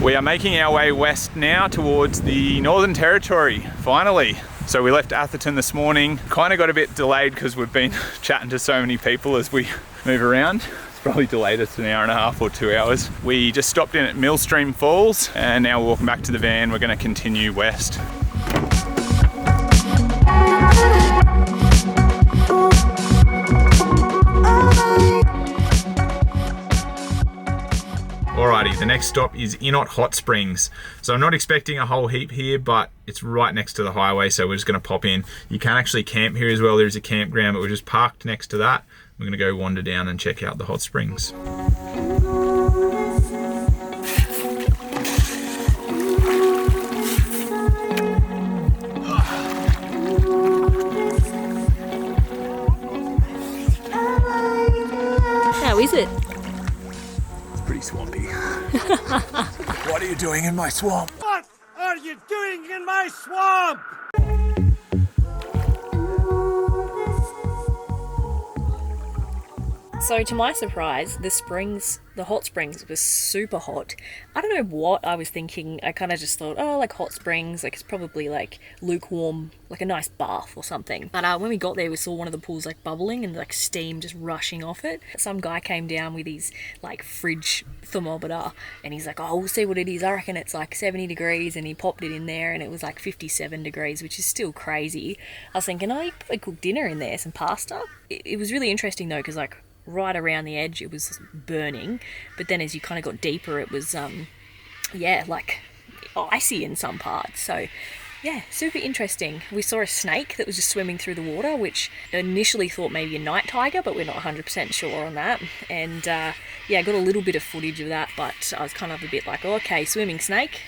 We are making our way west now towards the Northern Territory, finally. So we left Atherton this morning, kind of got a bit delayed because we've been chatting to so many people as we move around. It's probably delayed us an hour and a half or 2 hours. We just stopped in at Millstream Falls and now we're walking back to the van. We're going to continue west. Alrighty, the next stop is Innot Hot Springs. So I'm not expecting a whole heap here, but it's right next to the highway, so we're just gonna pop in. You can actually camp here as well. There's a campground, but we're just parked next to that. We're gonna go wander down and check out the hot springs. How is it? Pretty swampy. What are you doing in my swamp? What are you doing in my swamp? So to my surprise, the hot springs was super hot. I don't know what I was thinking. I kind of just thought, oh, like hot springs, like it's probably like lukewarm, like a nice bath or something. But when we got there, we saw one of the pools like bubbling and like steam just rushing off it. Some guy came down with his like fridge thermometer and he's like, oh, we'll see what it is. I reckon it's like 70 degrees, and he popped it in there and it was like 57 degrees, which is still crazy. I was thinking, oh, you probably cook dinner in there, some pasta. It was really interesting though, because like right around the edge it was burning, but then as you kind of got deeper it was like icy in some parts. So yeah, super interesting. We saw a snake that was just swimming through the water, which I initially thought maybe a night tiger, but we're not 100% sure on that. And yeah, I got a little bit of footage of that, but I was kind of a bit like, oh, okay, swimming snake,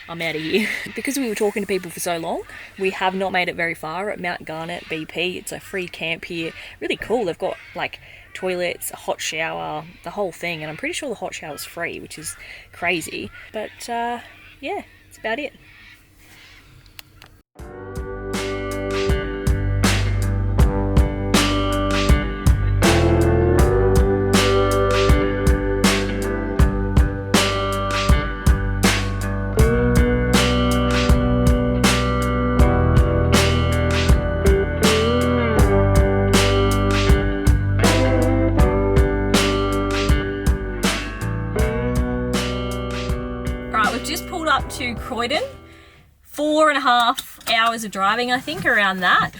I'm out of here. Because we were talking to people for so long, we have not made it very far at Mount Garnet BP. It's a free camp here. Really cool. They've got like toilets, a hot shower, the whole thing, and I'm pretty sure the hot shower is free, which is crazy. But yeah, that's about it. To Croydon, 4.5 hours of driving, I think, around that.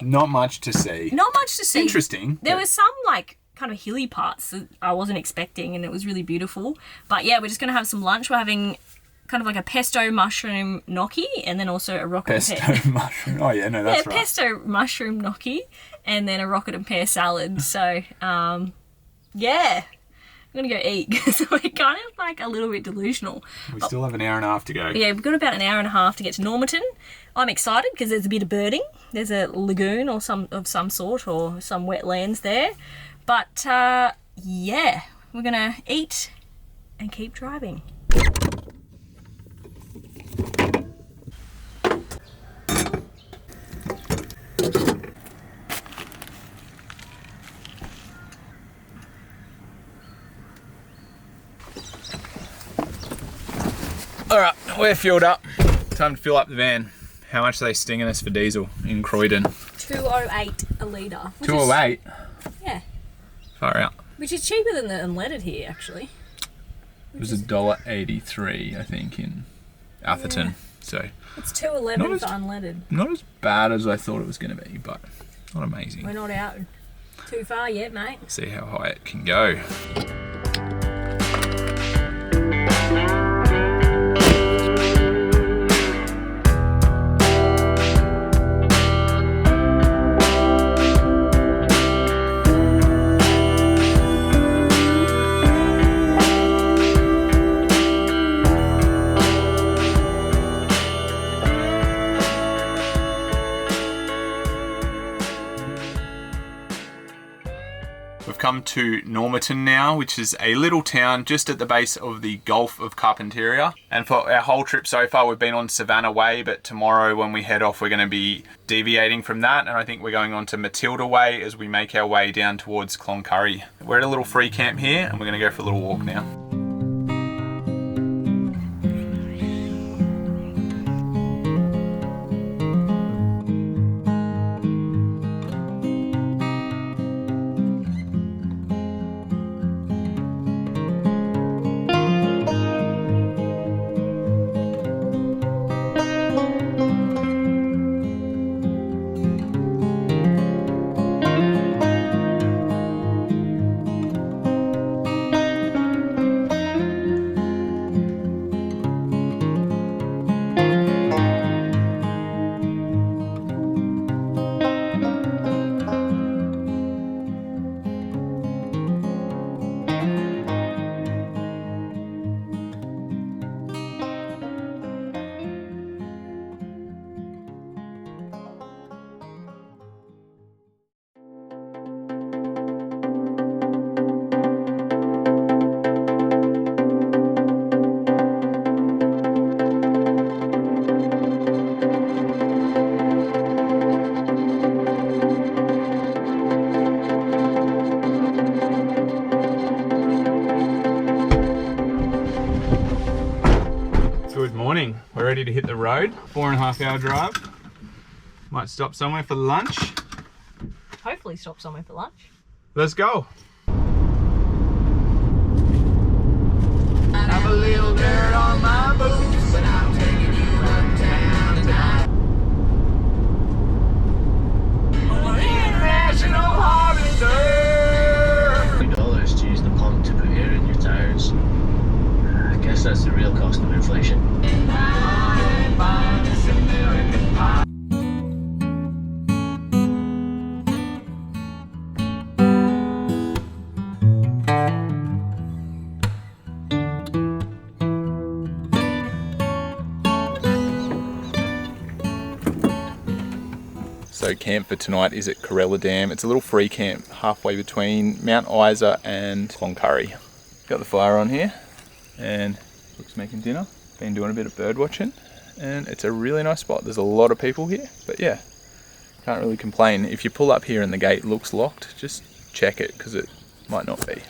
Not much to see. Not much to see. Interesting. There was some like kind of hilly parts that I wasn't expecting, and it was really beautiful. But yeah, we're just gonna have some lunch. We're having kind of like a pesto mushroom gnocchi, and then also a rocket pesto mushroom. Oh yeah, no, that's right. Pesto mushroom gnocchi, and then a rocket and pear salad. So yeah. I'm gonna go eat because we're kind of like a little bit delusional. We still have an hour and a half to go. Yeah, we've got about an hour and a half to get to Normanton. I'm excited because there's a bit of birding. There's a lagoon or some sort or some wetlands there. But yeah, we're gonna eat and keep driving. Alright, we're fueled up. Time to fill up the van. How much are they stinging us for diesel in Croydon? $2.08 a litre. $2.08? Yeah. Far out. Which is cheaper than the unleaded here, actually. It was $1.83, I think, in Atherton. Yeah. So it's $2.11 for unleaded. Not as bad as I thought it was going to be, but not amazing. We're not out too far yet, mate. See how high it can go. come to Normanton now, which is a little town just at the base of the Gulf of Carpentaria. And for our whole trip so far, we've been on Savannah Way, but tomorrow when we head off, we're going to be deviating from that. And I think we're going on to Matilda Way as we make our way down towards Cloncurry. We're at a little free camp here and we're going to go for a little walk now. Good morning. We're ready to hit the road. 4.5 hour drive. Might stop somewhere for lunch. Hopefully stop somewhere for lunch. Let's go. Have a little dirt on my boots, but I'm taking you uptown tonight. International Harvester. $3 to use the pump to put air in your tires. I guess that's the real cost of inflation. So camp for tonight is at Corella Dam. It's a little free camp halfway between Mount Isa and Cloncurry. Got the fire on here and Brooke's making dinner. Been doing a bit of bird watching and it's a really nice spot. There's a lot of people here, but yeah, can't really complain. If you pull up here and the gate looks locked, just check it because it might not be.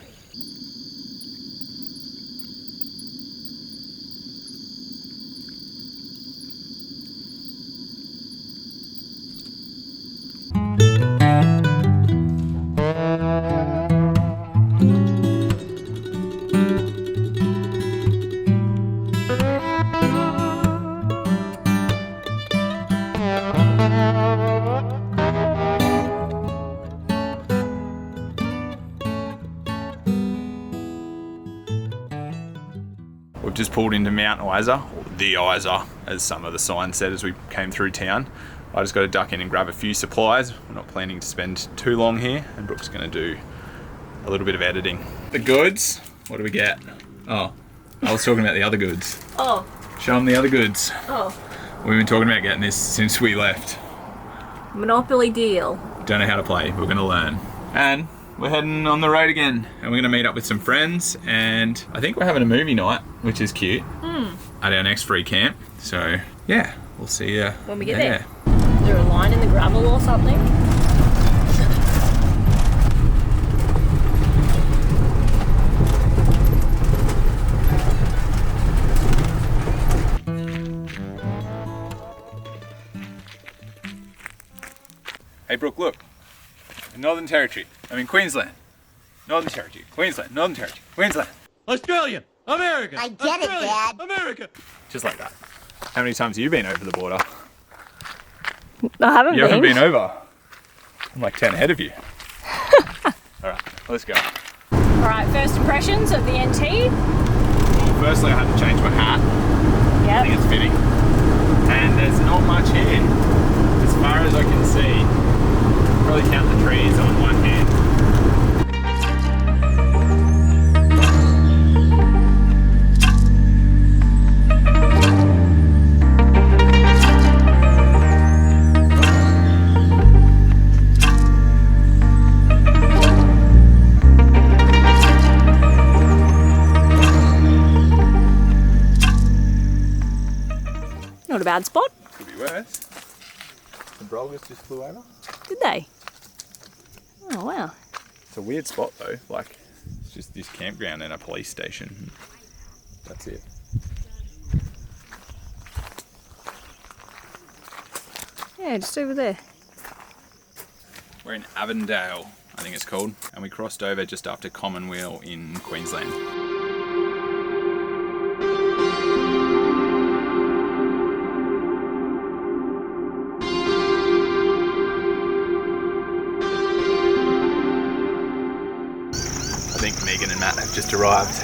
We've just pulled into Mount Isa, or the Isa, as some of the signs said as we came through town. I just got to duck in and grab a few supplies. We're not planning to spend too long here, and Brooke's going to do a little bit of editing. The goods, what do we get? Oh, I was talking about the other goods. Oh. Show them the other goods. Oh. We've been talking about getting this since we left. Monopoly deal. Don't know how to play, we're going to learn. And we're heading on the road again, and we're going to meet up with some friends, and I think we're having a movie night, which is cute, at our next free camp. So yeah, we'll see you when we get there. Is there a line in the gravel or something? Hey Brooke, look. Northern Territory. Queensland. Northern Territory. Queensland. Northern Territory. Queensland. Australia, America. I get it, Dad. America. Just like that. How many times have you been over the border? I haven't You haven't been over. I'm like 10 ahead of you. Alright, let's go. Alright, first impressions of the NT. Well, firstly I had to change my hat. I think Yep. it's fitting. And there's not much here. As far as I can see. Probably count the trees on one hand. Not a bad spot. Could be worse. The Brolgas just flew over. Did they? Oh, wow. It's a weird spot though. Like, it's just this campground and a police station. That's it. Yeah, just over there. We're in Avondale, I think it's called, and we crossed over just after Commonweal in Queensland. I think Megan and Matt have just arrived.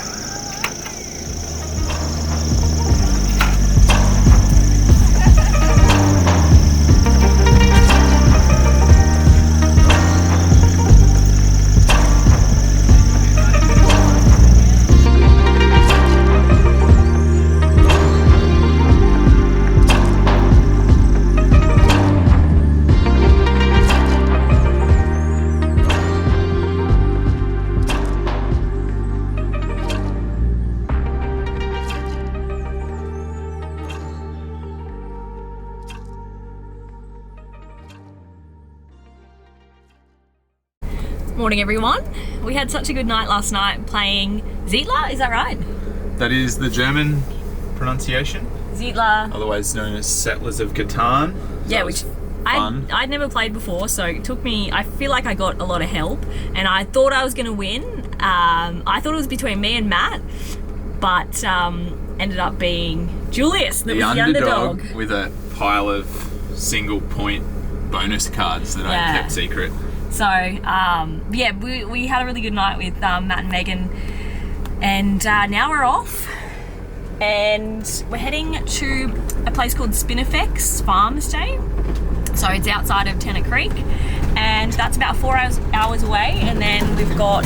Morning everyone. We had such a good night last night playing Zietler, is that right? That is the German pronunciation, Zietler. otherwise known as Settlers of Catan. Yeah, which I'd never played before, so it took me, I feel like I got a lot of help and I thought I was going to win. I thought it was between me and Matt, but ended up being Julius that was the underdog. With a pile of single point bonus cards that I kept secret. So, yeah, we had a really good night with Matt and Megan, and now we're off, and we're heading to a place called Spinifex farm stay. So it's outside of Tennant Creek, and that's about 4 hours away, and then we've got,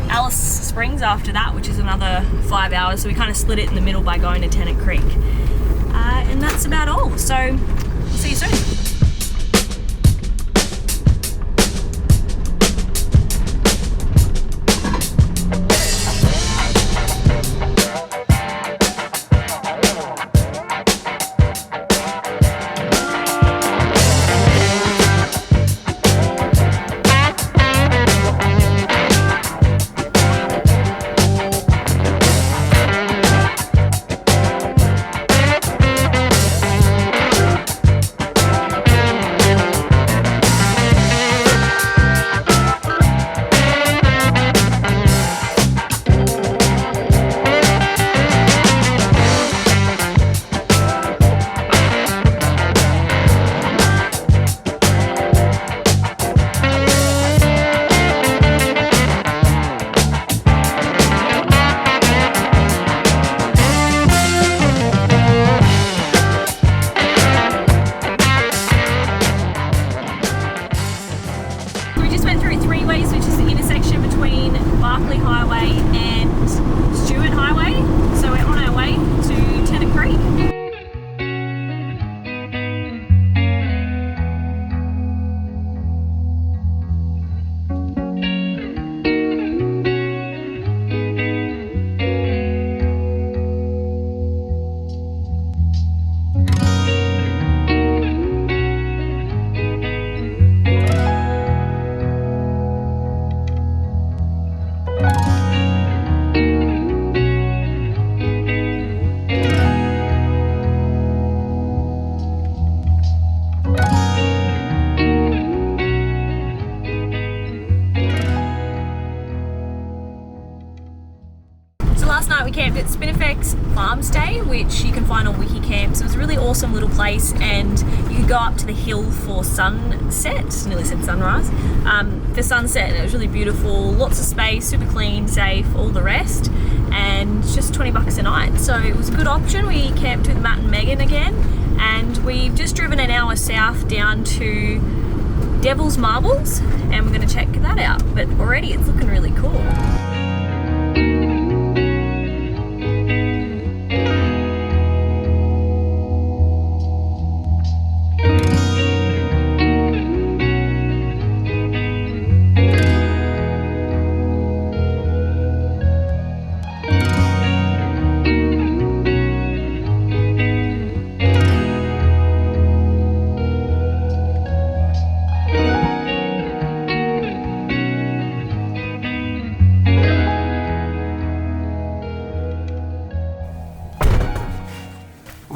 Alice Springs after that, which is another 5 hours, so we kind of split it in the middle by going to Tennant Creek. And that's about all, so see you soon. We camped at Spinifex farm stay, which you can find on Wikicamps. It was a really awesome little place, and you could go up to the hill for sunset, nearly said sunrise, for sunset, and it was really beautiful, lots of space, super clean, safe, all the rest, and just 20 bucks a night. So it was a good option. We camped with Matt and Megan again, and we've just driven an hour south down to Devil's Marbles, and we're going to check that out, but already it's looking really cool.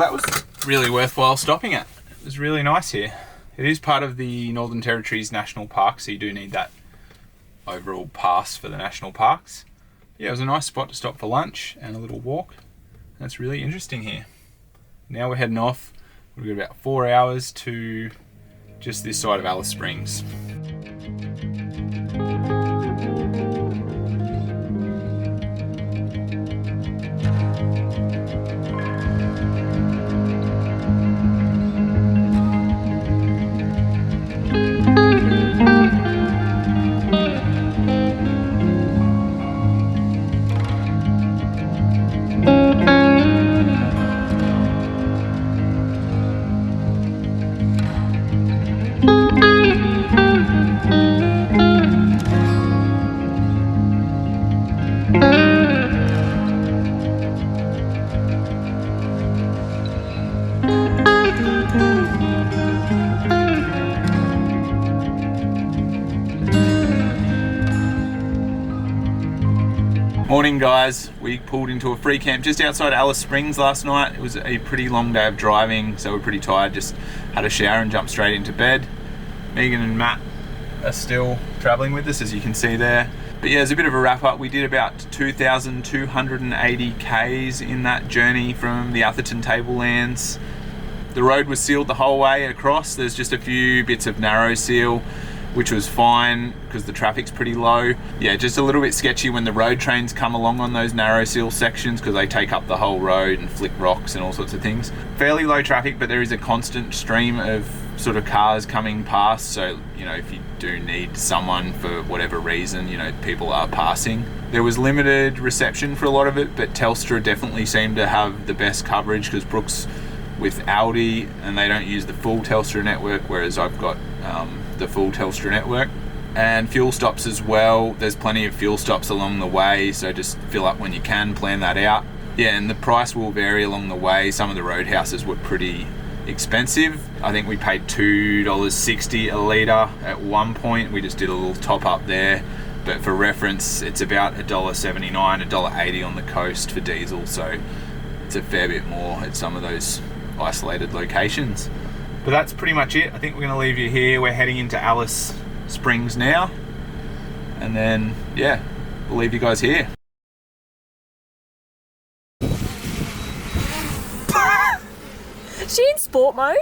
Well, that was really worthwhile stopping at. It was really nice here. It is part of the Northern Territory's National Park, so you do need that overall pass for the national parks. Yeah, it was a nice spot to stop for lunch and a little walk. That's really interesting here. Now we're heading off. We've got about 4 hours to just this side of Alice Springs. Morning guys, we pulled into a free camp just outside Alice Springs last night. It was a pretty long day of driving, so we're pretty tired. Just had a shower and jumped straight into bed. Megan and Matt are still traveling with us, as you can see there. But yeah, as a bit of a wrap up, we did about 2,280 Ks in that journey from the Atherton tablelands. The road was sealed the whole way across. There's just a few bits of narrow seal, which was fine because the traffic's pretty low. Yeah, just a little bit sketchy when the road trains come along on those narrow seal sections because they take up the whole road and flick rocks and all sorts of things. Fairly low traffic, but there is a constant stream of sort of cars coming past, so you know, if you do need someone for whatever reason, you know, people are passing. There was limited reception for a lot of it, but Telstra definitely seemed to have the best coverage because Brooke's with Aldi and they don't use the full Telstra network, whereas I've got the full Telstra network. And fuel stops as well. There's plenty of fuel stops along the way, so just fill up when you can, plan that out. Yeah, and the price will vary along the way. Some of the roadhouses were pretty expensive. I think we paid $2.60 a litre at one point. We just did a little top up there, but for reference it's about $1.79, $1.80 on the coast for diesel, so it's a fair bit more at some of those isolated locations. But that's pretty much it. I think we're going to leave you here. We're heading into Alice Springs now, and then yeah, we'll leave you guys here. She in sport mode?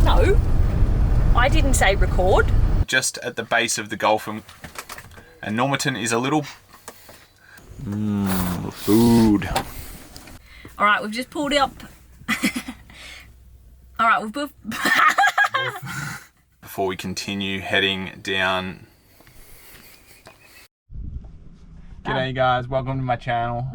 No, I didn't say record. Just at the base of the Gulf, and Normanton is a little food. All right, we've just pulled up. All right, we've Before we continue heading down. G'day guys, welcome to my channel.